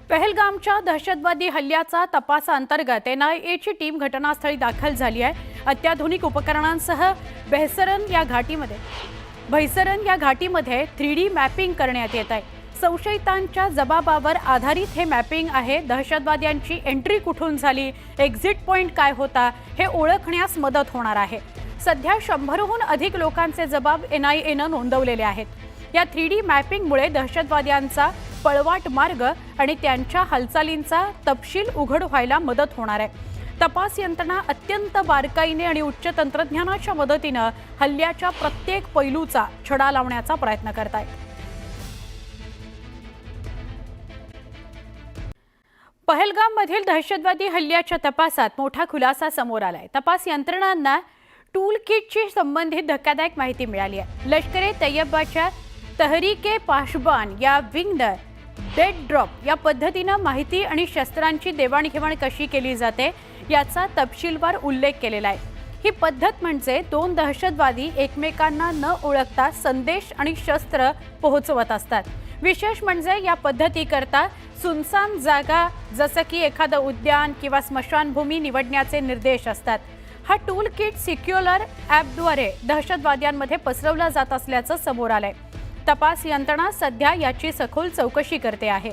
पहलगामच्या दहशतवादी हल्ल्याचा तपासाअंतर्गत एनआयएची टीम घटनास्थळी दाखल झाली आहे। अत्याधुनिक उपकरणांसह भैसरन या घाटीमध्ये 3D मॅपिंग करण्यात येत आहे। संशयितांच्या जबाबावर आधारित हे मॅपिंग आहे। दहशतवाद्यांची एंट्री कुठून झाली, एक्झिट पॉइंट काय होता हे ओळखण्यास मदत होणार आहे। सध्या 100हून अधिक लोकांचे जबाब एनआयएनं नोंदवलेले आहेत। या 3D मॅपिंगमुळे दहशतवाद्यांचा पळवाट मार्ग आणि त्यांच्या हालचालींचा तपशील उघड व्हायला मदत होणार आहे। तपास यंत्रणा अत्यंत बारकाईने आणि उच्च तंत्रज्ञानाच्या मदतीने हल्ल्याच्या प्रत्येक पैलूचा छडा लावण्याचा प्रयत्न करत आहे। पहलगाममधील दहशतवादी हल्ल्याच्या तपासात मोठा खुलासा समोर आलाय। तपास यंत्रणांना टूल किटशी संबंधित धक्कादायक माहिती मिळाली आहे। लष्कर-ए तैयबाच्या तहरीक-ए-पाशबान या विंगनं डेड ड्रॉप या पद्धतीने माहिती आणि शस्त्रांची देवाणघेवाण कशी केली जाते याचा तपशीलवार उल्लेख केलेला आहे। ही पद्धत म्हणजे दोन दहशतवादी एकमेकांना न ओळखता संदेश आणि शस्त्र पोहोचवत असतात। विशेष म्हणजे या पद्धतीकरता सुनसान जागा जसं की एखादं उद्यान किंवा स्मशानभूमी निवडण्याचे निर्देश असतात। हा टूल किट सिक्युलर ॲपद्वारे दहशतवाद्यांमध्ये पसरवला जात असल्याचं समोर आलंय। तपास यंत्रणा सध्या याची सखोल चौकशी करते आहे।